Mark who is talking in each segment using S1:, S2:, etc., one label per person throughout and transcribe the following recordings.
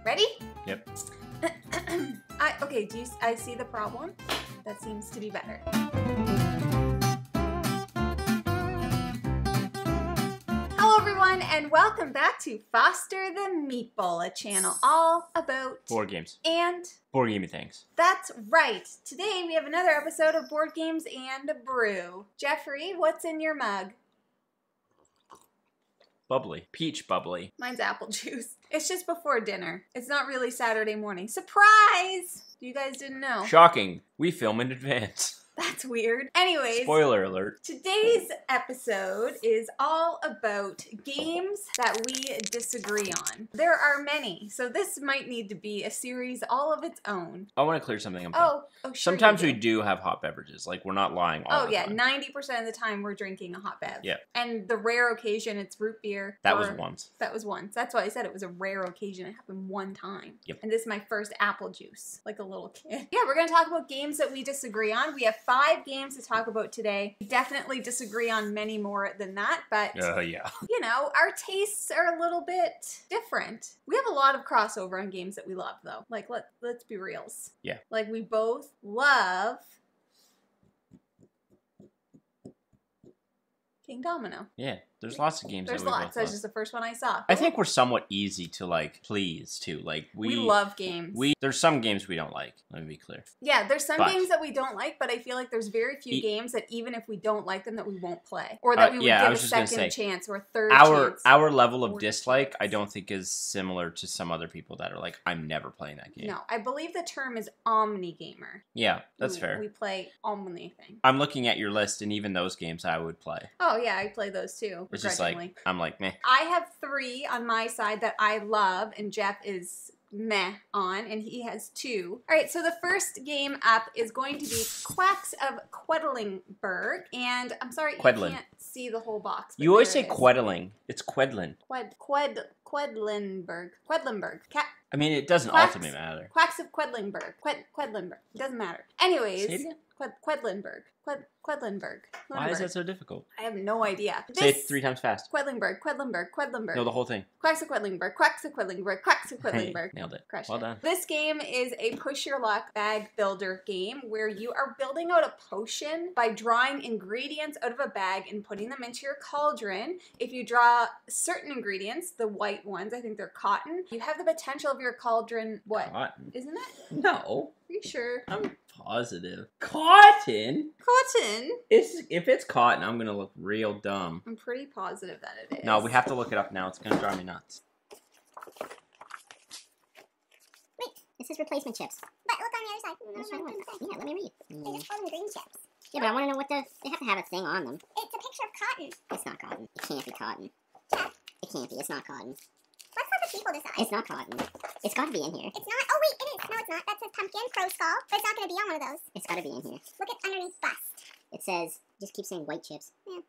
S1: Ready?
S2: Yep.
S1: Okay, I see the problem? That seems to be better. Hello everyone, and welcome back to Foster the Meeple, a channel all about
S2: Board games.
S1: And
S2: board gamey things.
S1: That's right. Today we have another episode of Board Games and Brew. Jeffrey, what's in your mug?
S2: Bubbly. Peach bubbly.
S1: Mine's apple juice. It's just before dinner. It's not really Saturday morning. Surprise! You guys didn't know.
S2: Shocking. We film in advance.
S1: That's weird. Anyways.
S2: Spoiler alert.
S1: Today's episode is all about games that we disagree on. There are many, so this might need to be a series all of its own.
S2: I want to clear something up.
S1: Sure.
S2: Sometimes we do have hot beverages. Like, we're not lying all the time.
S1: 90% of the time we're drinking a hot bev.
S2: Yeah.
S1: And the rare occasion it's root beer.
S2: That was once.
S1: That was once. That's why I said it was a rare occasion. It happened one time.
S2: Yep.
S1: And this is my first apple juice, like a little kid. Yeah, we're going to talk about games that we disagree on. We have 5 games to talk about today. We definitely disagree on many more than that, but
S2: yeah.
S1: You know, our tastes are a little bit different. We have a lot of crossover on games that we love, though. Like, let's be reals.
S2: Yeah.
S1: Like, we both love King Domino.
S2: Yeah. There's lots of games
S1: There's
S2: that we
S1: lots.
S2: both
S1: That's
S2: love.
S1: just the first one I saw.
S2: I think we're somewhat easy to, like, please, too. Like,
S1: we love games.
S2: There's some games we don't like. Let me be clear.
S1: Yeah, there's some games that we don't like, but I feel like there's very few games that even if we don't like them, that we won't play. Or that we would give a second chance or a third chance.
S2: Our level of dislike, I don't think is similar to some other people that are like, I'm never playing that game.
S1: No, I believe the term is omni-gamer.
S2: Yeah, that's fair.
S1: We play omni-thing.
S2: I'm looking at your list, and even those games I would play.
S1: Oh, yeah, I play those too.
S2: It's just like, I'm like, meh.
S1: I have 3 on my side that I love, and Jeff is meh on, and he has 2. All right, so the first game up is going to be Quacks of Quedlingburg, and I'm sorry, you can't see the whole box.
S2: You always say Quedling. It's Quedlin.
S1: Quedlinburg.
S2: I mean, it doesn't ultimately matter.
S1: Quacks of Quedlingburg. Quedlinburg. It doesn't matter. Anyways.
S2: Say it again?
S1: Quedlinburg. Quedlinburg.
S2: Why is that so difficult?
S1: I have no idea.
S2: Say it 3 times fast.
S1: Quedlingburg.
S2: No, the whole thing.
S1: Quacks of Quedlingburg. Quacks of Quedlingburg. Quacks of Quedlingburg.
S2: Nailed it.
S1: Crushed
S2: well done.
S1: This game is a push your luck bag builder game where you are building out a potion by drawing ingredients out of a bag and putting them into your cauldron. If you draw certain ingredients, the white ones, I think they're cotton, you have the potential of your cauldron, what?
S2: Cotton.
S1: Isn't it?
S2: No.
S1: Are you sure?
S2: I'm positive. Cotton?
S1: Cotton?
S2: If it's cotton, I'm going to look real dumb.
S1: I'm pretty positive that it is.
S2: No, we have to look it up now. It's going to drive me nuts.
S3: Wait, this is replacement chips. But look on the other side. Yeah, let me read. They just call them green chips. Yeah, but I want to know what they have to have a thing on them. It's a picture of cotton. It's not cotton. It can't be cotton. Yeah. It can't be. It's not cotton. Let's let the people decide. It's not cotton. It's got to be in here. It's not. Oh, wait, it is. No, it's not. That says pumpkin, pro skull. But it's not going to be on one of those. It's got to be in here. Look at underneath bust. It says, just keep saying white chips. Yeah,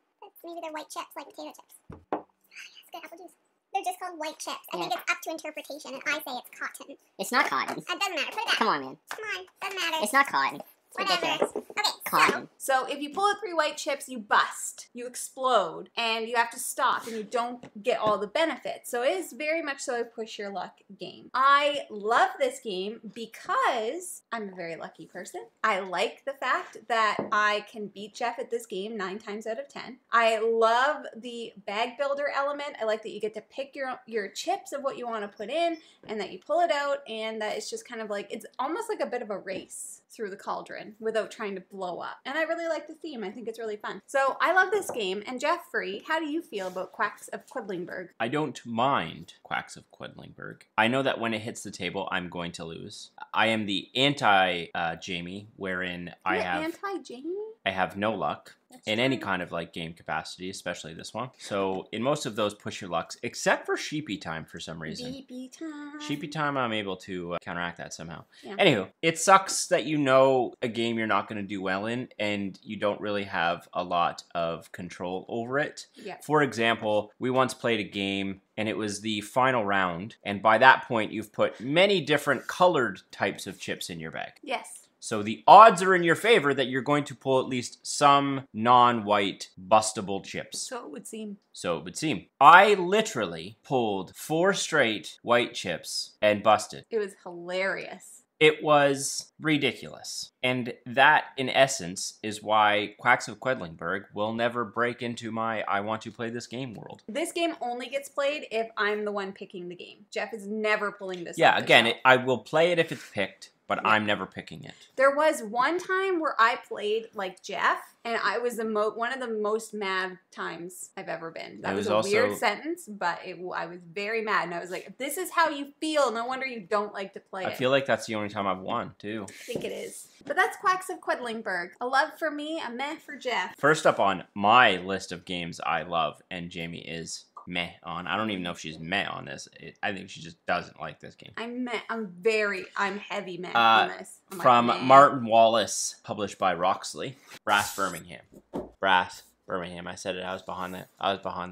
S3: maybe they're white chips, like potato chips. It's good apple juice. They're just called white chips. I think it's up to interpretation, and I say it's cotton. It's not cotton. It doesn't matter. Put it back. Come on, man. Come on. Doesn't matter. It's not cotton. Whatever. Okay, cotton.
S1: So if you pull out 3 white chips, you bust, you explode, and you have to stop, and you don't get all the benefits. So it is very much so a push your luck game. I love this game because I'm a very lucky person. I like the fact that I can beat Jeff at this game 9 times out of 10. I love the bag builder element. I like that you get to pick your chips of what you want to put in, and that you pull it out, and that it's just kind of like, it's almost like a bit of a race through the cauldron without trying to blow up. And I really like the theme. I think it's really fun. So I love this game. And Jeffrey, how do you feel about Quacks of Quedlingburg?
S2: I don't mind Quacks of Quedlingburg. I know that when it hits the table, I'm going to lose. I am the anti-Jamie, wherein I have no luck. In any kind of like game capacity, especially this one. So in most of those push your lucks, except for Sheepy Time for some reason. Sheepy Time, I'm able to counteract that somehow. Yeah. Anywho, it sucks that you know a game you're not going to do well in, and you don't really have a lot of control over it.
S1: Yeah.
S2: For example, we once played a game, and it was the final round, and by that point, you've put many different colored types of chips in your bag.
S1: Yes.
S2: So the odds are in your favor that you're going to pull at least some non-white bustable chips.
S1: So it would seem.
S2: So it would seem. I literally pulled 4 straight white chips and busted.
S1: It was hilarious.
S2: It was ridiculous. And that, in essence, is why Quacks of Quedlingburg will never break into my I want to play this game world.
S1: This game only gets played if I'm the one picking the game. Jeff is never pulling this.
S2: Yeah, again, I will play it if it's picked, but I'm never picking it.
S1: There was one time where I played like Jeff, and I was one of the most mad times I've ever been. That was a weird sentence, but I was very mad, and I was like, if this is how you feel, no wonder you don't like to play it.
S2: I feel like that's the only time I've won, too.
S1: I think it is. But that's Quacks of Quedlingburg. A love for me, a meh for Jeff.
S2: First up on my list of games I love, and Jamie is meh on. I don't even know if she's meh on this. I think she just doesn't like this game.
S1: I'm heavy meh on this.
S2: From Martin Wallace, published by Roxley. Brass Birmingham. I said it. I was behind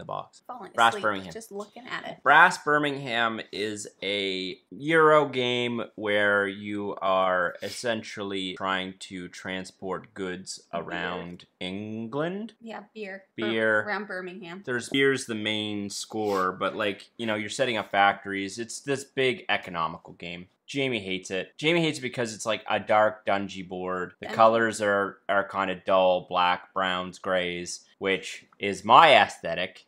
S2: the box.
S1: Brass Birmingham. Just looking at it.
S2: Brass Birmingham is a Euro game where you are essentially trying to transport goods around England.
S1: Yeah, beer.
S2: Around
S1: Birmingham.
S2: Beer's the main score, but you're setting up factories. It's this big economical game. Jamie hates it. Jamie hates it because it's like a dark, dungy board. The colors are kind of dull, black, browns, grays, which is my aesthetic.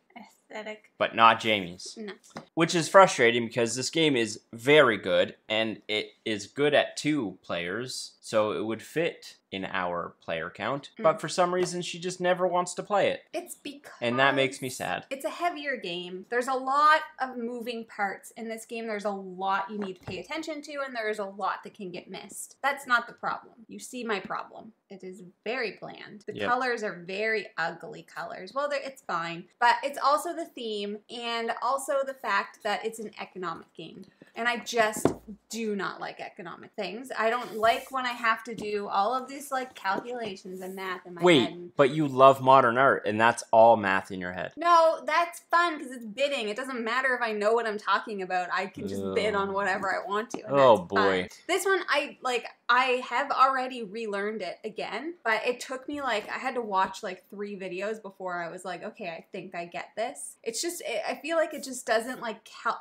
S2: But not Jamie's. No. Which is frustrating because this game is very good, and it is good at 2 players, so it would fit in our player count. But for some reason, she just never wants to play it.
S1: It's because...
S2: And that makes me sad.
S1: It's a heavier game. There's a lot of moving parts in this game. There's a lot you need to pay attention to, and there's a lot that can get missed. That's not the problem. You see my problem. It is very bland. The colors are very ugly colors. Well, it's fine. But it's also the theme, and also the fact that it's an economic game. And I just do not like economic things. I don't like when I have to do all of these calculations and math in my head.
S2: Wait, but you love modern art, and that's all math in your head.
S1: No, that's fun because it's bidding. It doesn't matter if I know what I'm talking about. I can just bid on whatever I want to.
S2: Oh boy.
S1: Fun. This one, I have already relearned it again, but it took me I had to watch 3 videos before I was like, okay, I think I get this. It's just, I feel like it just doesn't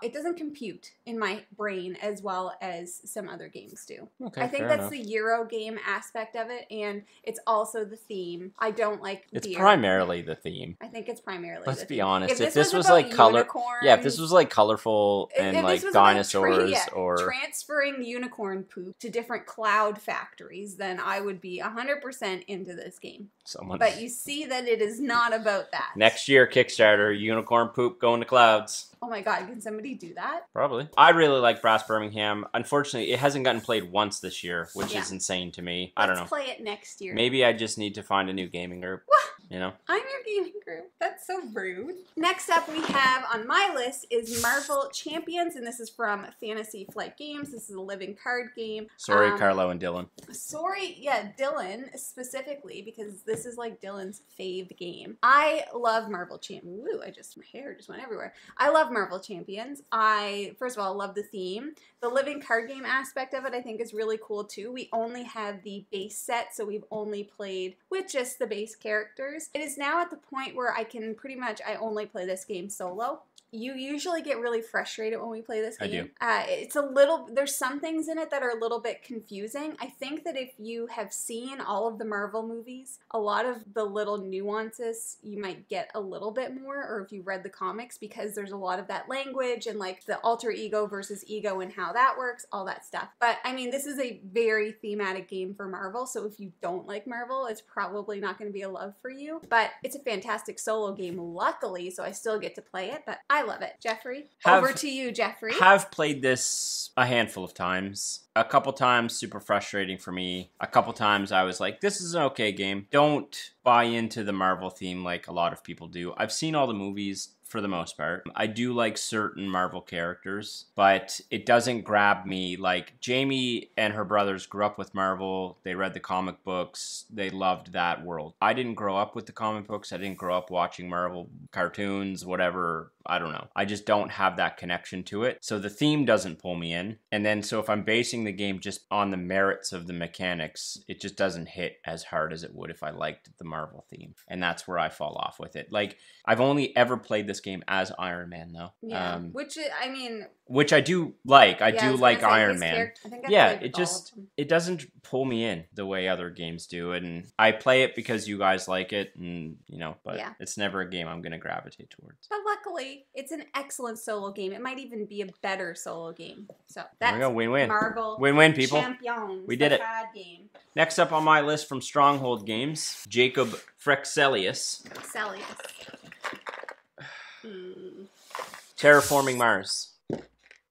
S1: it doesn't compute in my brain as well as some other games do.
S2: Okay,
S1: I think that's the Euro game aspect of it, and it's also the theme. I don't like beer.
S2: It's primarily the theme.
S1: I think it's primarily
S2: Let's
S1: the
S2: be
S1: theme.
S2: honest.
S1: If
S2: this was
S1: color,
S2: if this was colorful and dinosaurs or
S1: transferring unicorn poop to different cloud factories, then I would be 100% into this game. But you see that it is not about that.
S2: Next year, Kickstarter, unicorn poop going to clouds.
S1: Oh my god, can somebody do that?
S2: Probably. I really like Brass Birmingham. Unfortunately, it hasn't gotten played once this year, which is insane to me. I don't know.
S1: Let's play it next year.
S2: Maybe I just need to find a new gaming group.
S1: What?
S2: You know?
S1: I'm your gaming group. That's so rude. Next up we have on my list is Marvel Champions, and this is from Fantasy Flight Games. This is a living card game.
S2: Sorry, Carlo and Dylan.
S1: Dylan specifically, because this is Dylan's fave game. I love Marvel Champions. Woo, my hair just went everywhere. I love Marvel Champions. First of all, love the theme. The living card game aspect of it I think is really cool too. We only have the base set, so we've only played with just the base characters. It is now at the point where I only play this game solo. You usually get really frustrated when we play this game. I do. There's some things in it that are a little bit confusing. I think that if you have seen all of the Marvel movies, a lot of the little nuances you might get a little bit more, or if you read the comics, because there's a lot of that language and the alter ego versus ego and how that works, all that stuff. But I mean, this is a very thematic game for Marvel, so if you don't like Marvel, it's probably not going to be a love for you. But it's a fantastic solo game, luckily, so I still get to play it, but I love it. Jeffrey, over to you, Jeffrey.
S2: Have played this a handful of times. A couple times, super frustrating for me. A couple times I was like, this is an okay game. Don't buy into the Marvel theme like a lot of people do. I've seen all the movies. for the most part. I do like certain Marvel characters, but it doesn't grab me. Like, Jamie and her brothers grew up with Marvel. They read the comic books. They loved that world. I didn't grow up with the comic books. I didn't grow up watching Marvel cartoons, whatever. I don't know. I just don't have that connection to it. So the theme doesn't pull me in. And then so if I'm basing the game just on the merits of the mechanics, it just doesn't hit as hard as it would if I liked the Marvel theme. And that's where I fall off with it. Like, I've only ever played this game as Iron Man, though.
S1: Yeah, which
S2: I do like. I do like Iron Man.
S1: Yeah,
S2: it doesn't pull me in the way other games do. And I play it because you guys like it, and but it's never a game I'm going to gravitate towards.
S1: But luckily, it's an excellent solo game. It might even be a better solo game. So
S2: that's there we go. Win-win.
S1: Marvel.
S2: Win-win, people.
S1: Champions.
S2: We did it.
S1: Game.
S2: Next up on my list from Stronghold Games, Jacob Frexelius. Terraforming Mars.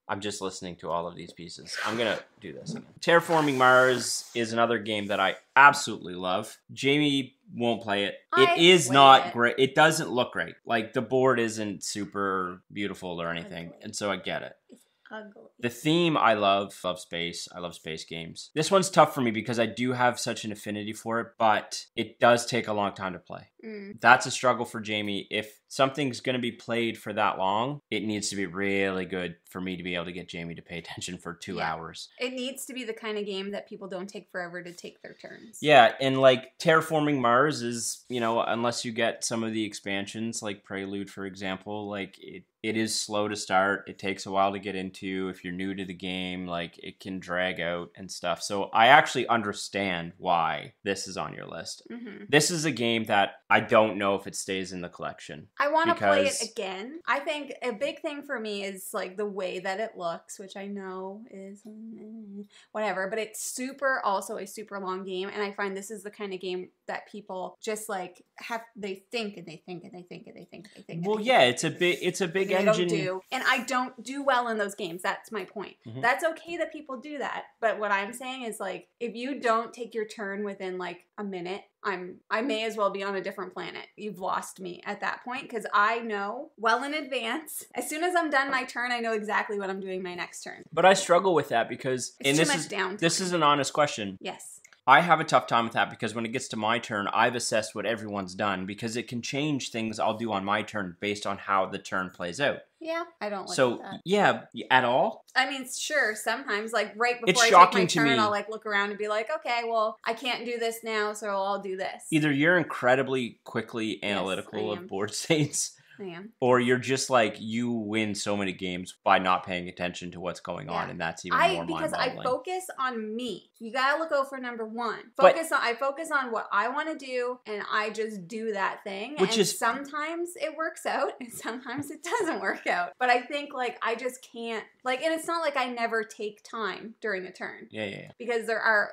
S2: I'm just listening to all of these pieces. I'm going to do this again. Terraforming Mars is another game that I absolutely love. Jamie won't play it. It is not great. It doesn't look great. Like, the board isn't super beautiful or anything. And so I get it.
S1: Ugly.
S2: The theme I love space. I love space games. This one's tough for me because I do have such an affinity for it, but it does take a long time to play. That's a struggle for Jamie. If something's going to be played for that long, it needs to be really good for me to be able to get Jamie to pay attention for 2 hours.
S1: It needs to be the kind of game that people don't take forever to take their turns.
S2: Yeah, and like Terraforming Mars is, unless you get some of the expansions, like Prelude, for example, like it is slow to start. It takes a while to get into. If you're new to the game, like, it can drag out and stuff. So I actually understand why this is on your list. This is a game that I don't know if it stays in the collection.
S1: I want to play it again. I think a big thing for me is like the way that it looks, which I know is whatever, but it's also a super long game, and I find this is the kind of game that people just like they think and they think and they think and they think and they think.
S2: Well, yeah, it's a big engine.
S1: And I don't do well in those games. That's my point. That's okay that people do that, but what I'm saying is, like, if you don't take your turn within like a minute, I may as well be on a different planet. You've lost me at that point, because I know well in advance. As soon as I'm done my turn, I know exactly what I'm doing my next turn.
S2: But I struggle with that because this is an honest question.
S1: Yes.
S2: I have a tough time with that because when it gets to my turn, I've assessed what everyone's done, because it can change things I'll do on my turn based on how the turn plays out.
S1: Yeah, I don't like that.
S2: So, yeah, at all?
S1: I mean, sure, sometimes, like, right before I take my turn, I'll, like, look around and be like, okay, well, I can't do this now, so I'll do this.
S2: Either you're incredibly quickly analytical of board states,
S1: I am.
S2: or you're just like, you win so many games by not paying attention to what's going on, and that's even more mind-boggling.
S1: Because I focus on me. You gotta look out for number one. I focus on what I want to do, and I just do that thing. Sometimes it works out, and sometimes it doesn't work out. But I think, like, I just can't, like, and it's not like I never take time during a turn.
S2: Yeah.
S1: Because there are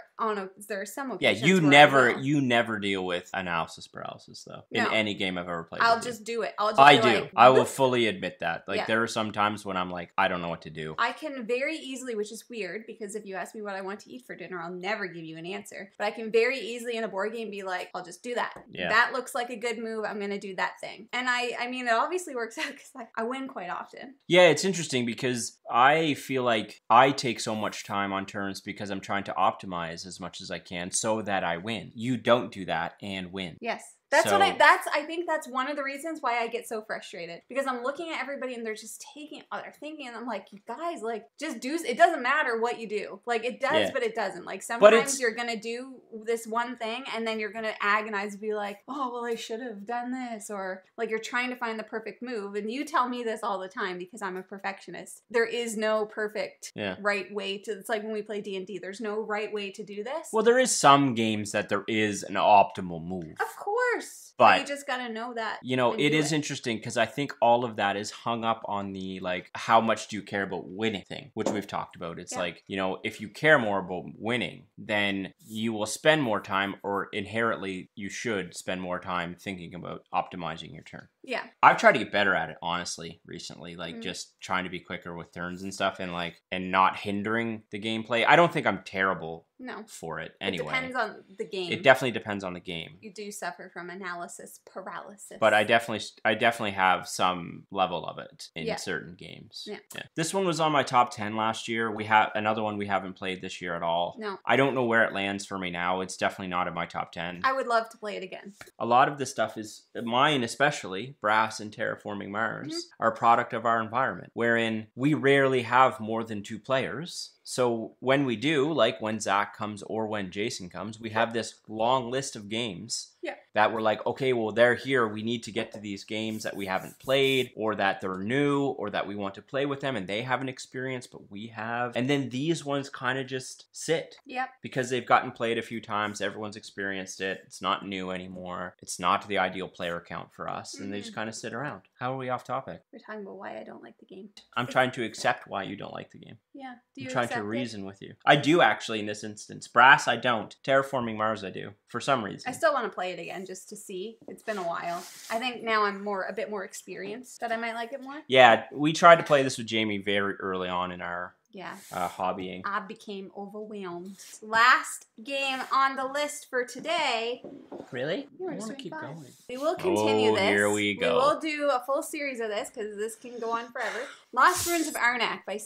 S1: some occasions.
S2: Yeah, you never deal with analysis paralysis though in any game I've ever played.
S1: I'll just do it.
S2: I will fully admit that. Like, there are some times when I'm like, I don't know what to do.
S1: I can very easily, which is weird, because if you ask me what I want to eat for dinner, I'll never give you an answer. But I can very easily in a board game be like, I'll just do that. Yeah. That looks like a good move. I'm going to do that thing. And I mean, it obviously works out because I win quite often.
S2: Yeah, it's interesting because I feel like I take so much time on turns because I'm trying to optimize as much as I can so that I win. You don't do that and win.
S1: Yes. I think that's one of the reasons why I get so frustrated, because I'm looking at everybody and they're just they're thinking, and I'm like, you guys, like, just do, it doesn't matter what you do. Like, it does, but it doesn't. Like, sometimes you're going to do this one thing and then you're going to agonize and be like, oh, well, I should have done this. Or like, you're trying to find the perfect move. And you tell me this all the time because I'm a perfectionist. There is no perfect right way to, it's like when we play D&D, there's no right way to do this.
S2: Well, there is some games that there is an optimal move.
S1: Of course.
S2: But
S1: you just gotta know that.
S2: It is interesting because I think all of that is hung up on the, like, how much do you care about winning thing, which we've talked about. It's like, if you care more about winning, then you will spend more time, or inherently you should spend more time thinking about optimizing your turn.
S1: Yeah.
S2: I've tried to get better at it, honestly, recently, like just trying to be quicker with turns and stuff, and not hindering the gameplay. I don't think I'm terrible for it anyway.
S1: It depends on the game.
S2: It definitely depends on the game.
S1: You do suffer from analysis paralysis.
S2: But I definitely have some level of it in certain games.
S1: Yeah.
S2: This one was on my top 10 last year. We have another one we haven't played this year at all.
S1: No.
S2: I don't know where it lands for me now. It's definitely not in my top 10.
S1: I would love to play it again.
S2: A lot of this stuff is mine, especially Brass and Terraforming Mars, are a product of our environment, wherein we rarely have more than 2 players. So when we do, like when Zach comes or when Jason comes, we have this long list of games that we're like, okay, well, they're here. We need to get to these games that we haven't played, or that they're new, or that we want to play with them and they haven't experienced, but we have. And then these ones kind of just sit.
S1: Yep.
S2: Because they've gotten played a few times. Everyone's experienced it. It's not new anymore. It's not the ideal player count for us. And they just kind of sit around. How are we off topic?
S1: We're talking about why I don't like the game.
S2: I'm trying to accept why you don't like the game.
S1: Yeah. Do you
S2: I'm trying to reason with you. I do, actually, in this instance. Brass, I don't. Terraforming Mars, I do. For some reason.
S1: I still want to play it again just to see. It's been a while. I think now I'm a bit more experienced that I might like it more.
S2: Yeah, we tried to play this with Jamie very early on in our
S1: Yeah.
S2: Hobbying.
S1: I became overwhelmed. Last game on the list for today.
S2: Really?
S1: You
S2: want to keep going.
S1: We will continue this.
S2: Here we go.
S1: We will do a full series of this because this can go on forever. Lost Ruins of Arnak by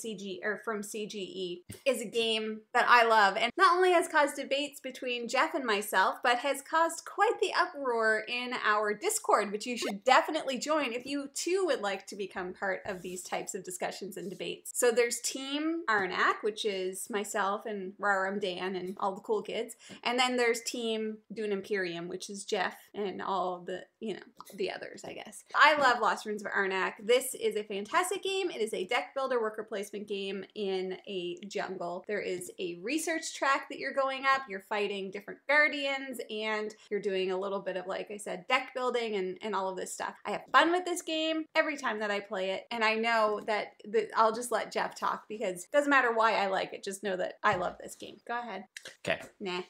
S1: from CGE is a game that I love, and not only has caused debates between Jeff and myself, but has caused quite the uproar in our Discord, which you should definitely join if you too would like to become part of these types of discussions and debates. So there's Team Arnak, which is myself and Raram Dan and all the cool kids, and then there's Team Dune Imperium, which is Jeff and all the, the others, I guess. I love Lost Ruins of Arnak. This is a fantastic game. It is a deck builder worker placement game in a jungle. There is a research track that you're going up. You're fighting different guardians and you're doing a little bit of, like I said, deck building and all of this stuff. I have fun with this game every time that I play it, and I know that I'll just let Jeff talk because it doesn't matter why I like it. Just know that I love this game. Go ahead.
S2: Okay.
S1: Nah.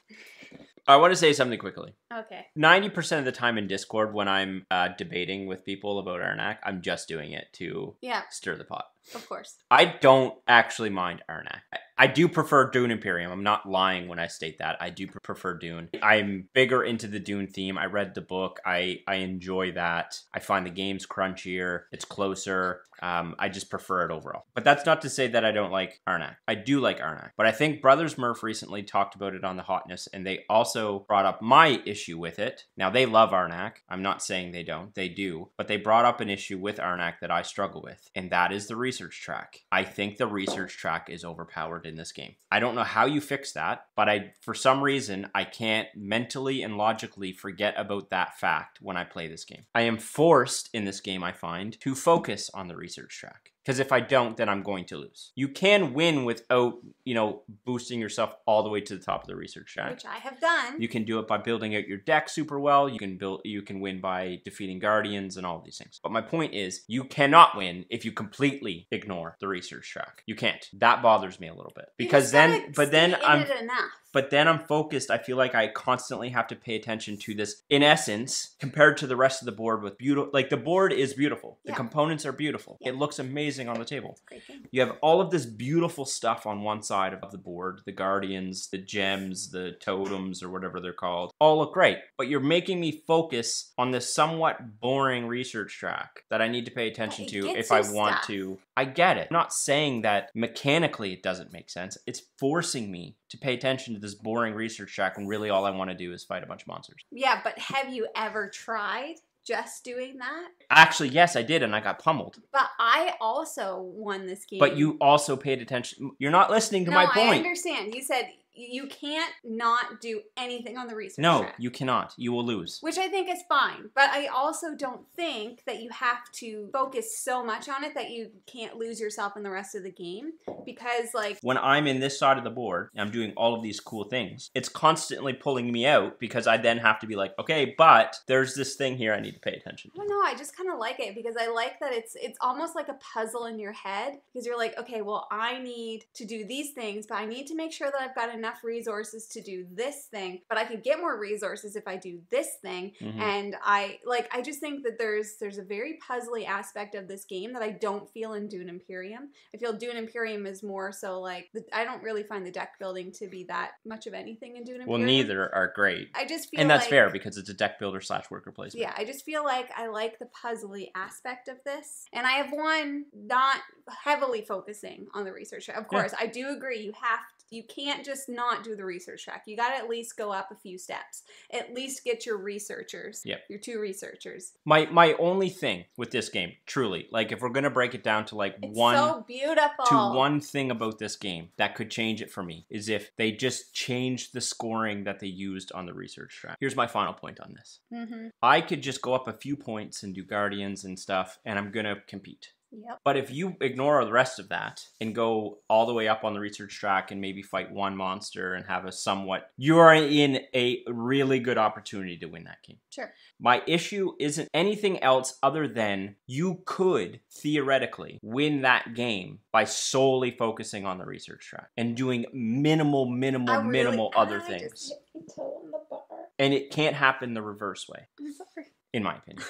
S2: I want to say something quickly.
S1: Okay.
S2: 90% of the time in Discord when I'm debating with people about Arnak, I'm just doing it to stir the pot.
S1: Of course.
S2: I don't actually mind Arnak. I do prefer Dune Imperium. I'm not lying when I state that. I do prefer Dune. I'm bigger into the Dune theme. I read the book. I enjoy that. I find the game's crunchier. It's closer. I just prefer it overall. But that's not to say that I don't like Arnak. I do like Arnak. But I think Brothers Murph recently talked about it on The Hotness, and they also brought up my issue with it. Now, they love Arnak. I'm not saying they don't. They do. But they brought up an issue with Arnak that I struggle with, and that is the research track. I think the research track is overpowered in this game. I don't know how you fix that, but for some reason, I can't mentally and logically forget about that fact when I play this game. I am forced in this game, I find, to focus on the research track. Because if I don't, then I'm going to lose. You can win without, boosting yourself all the way to the top of the research track.
S1: Which I have done.
S2: You can do it by building out your deck super well. You can win by defeating guardians and all of these things. But my point is, you cannot win if you completely ignore the research track. You can't. That bothers me a little bit. Because then I'm focused. I feel like I constantly have to pay attention to this. In essence, compared to the rest of the board with beautiful, like the board is beautiful. The components are beautiful. It looks amazing on the table. You have all of this beautiful stuff on one side of the board, the guardians, the gems, the totems, or whatever they're called, all look great, but you're making me focus on this somewhat boring research track that I need to pay attention to if I want to. I get it. I'm not saying that mechanically it doesn't make sense. It's forcing me to pay attention to this boring research track when really all I want to do is fight a bunch of monsters.
S1: Yeah, but have you ever tried just doing that?
S2: Actually, yes, I did, and I got pummeled.
S1: But I also won this game.
S2: But you also paid attention. You're not listening to my point.
S1: I understand. You said you can't not do anything on the research track.
S2: You cannot. You will lose.
S1: Which I think is fine. But I also don't think that you have to focus so much on it that you can't lose yourself in the rest of the game. Because, when I'm in this side of the board, and I'm doing all of these cool things, it's constantly pulling me out because I then have to be like, okay, but there's this thing here I need to pay attention to. I don't know. I just kind of like it because I like that it's almost like a puzzle in your head because you're like, okay, well, I need to do these things, but I need to make sure that I've got enough enough resources to do this thing, but I could get more resources if I do this thing. And I just think that there's a very puzzly aspect of this game that I don't feel in Dune Imperium. I feel Dune Imperium is more so like, I don't really find the deck building to be that much of anything in Dune Imperium.
S2: Well, neither are great.
S1: I just feel
S2: and that's fair because it's a deck builder / worker placement.
S1: Yeah, I just feel like I like the puzzly aspect of this. And I have one not heavily focusing on the research track. Of course, I do agree. You can't just not do the research track. You got to at least go up a few steps. At least get your researchers.
S2: Yep.
S1: Your 2 researchers.
S2: My only thing with this game, truly, like if we're going to break it down to like
S1: so beautiful.
S2: To one thing about this game that could change it for me is if they just changed the scoring that they used on the research track. Here's my final point on this. I could just go up a few points and do Guardians and stuff, and I'm going to compete.
S1: Yep.
S2: But if you ignore the rest of that and go all the way up on the research track and maybe fight one monster and have a somewhat, you're in a really good opportunity to win that game.
S1: Sure.
S2: My issue isn't anything else other than you could theoretically win that game by solely focusing on the research track and doing minimal other things.
S1: Just hit my toe on the bar.
S2: And it can't happen the reverse way.
S1: I'm sorry.
S2: In my opinion.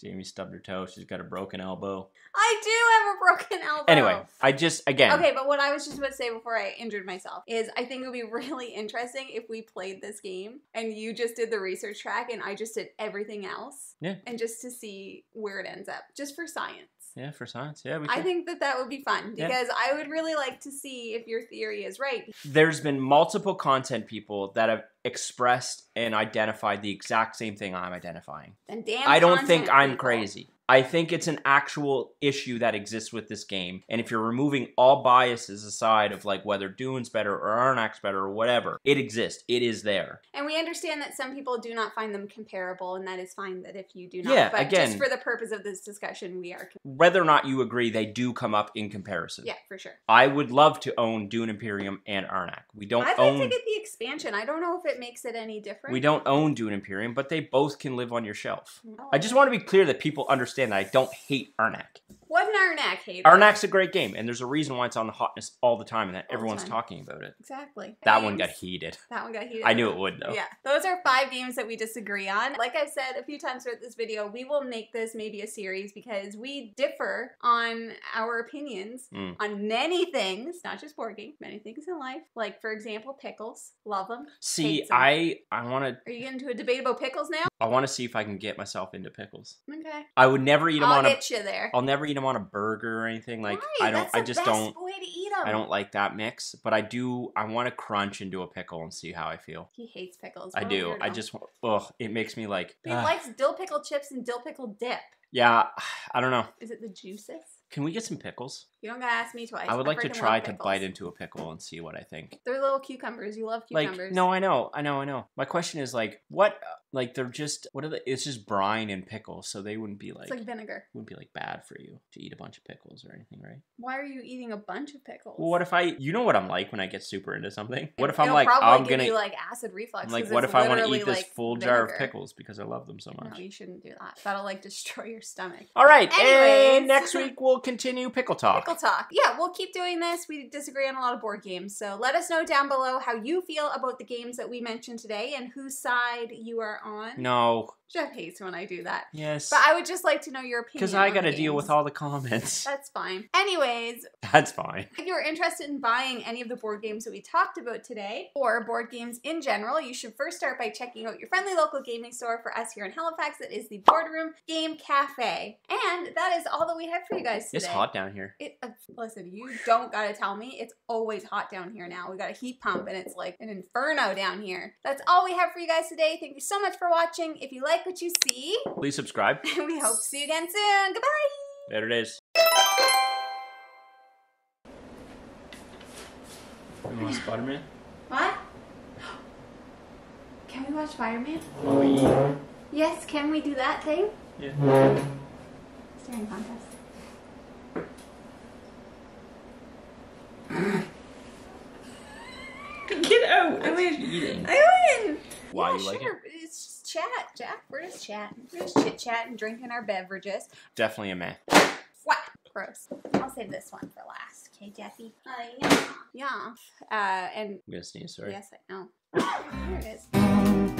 S2: Jamie stubbed her toe. She's got a broken elbow.
S1: I do have a broken elbow.
S2: Anyway, Okay,
S1: but what I was just about to say before I injured myself is I think it would be really interesting if we played this game and you just did the research track and I just did everything else.
S2: Yeah.
S1: And just to see where it ends up. Just for science.
S2: Yeah, for science. Yeah,
S1: I think that would be fun because I would really like to see if your theory is right.
S2: There's been multiple content people that have expressed and identified the exact same thing I'm identifying.
S1: And damn,
S2: I don't think I'm crazy. I think it's an actual issue that exists with this game. And if you're removing all biases aside of like whether Dune's better or Arnak's better or whatever, it exists. It is there.
S1: And we understand that some people do not find them comparable, and that is fine that if you do not.
S2: Yeah,
S1: but
S2: again,
S1: just for the purpose of this discussion, we are.
S2: Whether or not you agree, they do come up in comparison.
S1: Yeah, for sure.
S2: I would love to own Dune Imperium and Arnak. We don't
S1: I'd
S2: own...
S1: like to get the expansion. I don't know if it makes it any different.
S2: We don't own Dune Imperium, but they both can live on your shelf.
S1: Oh.
S2: I just want to be clear that people understand that I don't hate Arnak.
S1: What an Arnak hater.
S2: Arnak's a great game, and there's a reason why it's on the hotness all the time, and that everyone's talking about it.
S1: Exactly.
S2: That one got heated.
S1: That one got heated.
S2: I knew it would, though.
S1: Yeah. Those are 5 games that we disagree on. Like I've said a few times throughout this video, we will make this maybe a series because we differ on our opinions on many things, not just board games, many things in life. Like, for example, pickles. Love them.
S2: See, I want to...
S1: Are you getting into a debate about pickles now?
S2: I want to see if I can get myself into pickles.
S1: Okay.
S2: I would never eat them
S1: I'll get you there.
S2: I'll never eat them on a burger or anything. Like,
S1: Why?
S2: I just don't.
S1: Way to eat them.
S2: I don't like that mix, but I want to crunch into a pickle and see how I feel.
S1: He hates pickles.
S2: I do. I just, it makes me like.
S1: He likes dill pickle chips and dill pickle dip.
S2: Yeah, I don't know.
S1: Is it the juices?
S2: Can we get some pickles?
S1: You don't gotta ask me twice.
S2: I would like to try to bite into a pickle and see what I think.
S1: They're little cucumbers. You love cucumbers.
S2: Like, no, I know. My question is like, what? Like they're just it's just brine and pickles, so they wouldn't be like.
S1: It's like vinegar.
S2: Wouldn't be like bad for you to eat a bunch of pickles or anything, right?
S1: Why are you eating a bunch of pickles?
S2: Well, what if you know what I'm like when I get super into something? What if
S1: I'm
S2: like I'm gonna
S1: you like acid reflux?
S2: I'm like, what if I want to eat this full jar of pickles because I love them so much?
S1: No, you shouldn't do that. That'll like destroy your stomach.
S2: All right,
S1: anyways,
S2: and next week we'll continue Pickle Talk.
S1: Pickle Talk. Yeah, we'll keep doing this. We disagree on a lot of board games, so let us know down below how you feel about the games that we mentioned today and whose side you are on.
S2: No.
S1: Jeff hates when I do that.
S2: Yes.
S1: But I would just like to know your opinion.
S2: Because I got to deal with all the comments.
S1: That's fine. Anyways.
S2: That's fine.
S1: If you're interested in buying any of the board games that we talked about today, or board games in general, you should first start by checking out your friendly local gaming store for us here in Halifax. That is the Boardroom Game Cafe. And that is all that we have for you guys today.
S2: It's hot down here.
S1: Listen, you don't got to tell me. It's always hot down here now. We got a heat pump and it's like an inferno down here. That's all we have for you guys today. Thank you so much for watching. If you like what you see,
S2: please subscribe.
S1: And we hope to see you again soon. Goodbye.
S2: There it is. You want Spider-Man?
S1: What? Can we watch Spider-Man?
S2: Oh, yeah.
S1: Yes, can we do that thing?
S2: Yeah.
S1: Staring contest.
S2: Get out! I win. Eating.
S1: I win.
S2: Why
S1: yeah,
S2: you like it?
S1: It's just chat, Jack. We're just chatting. We're just chit-chatting, drinking our beverages.
S2: Definitely a meh.
S1: What? Gross. I'll save this one for last. Okay, Jeffy. Yeah. And
S2: I'm gonna sneeze, sorry.
S1: yes, I know. Here it is.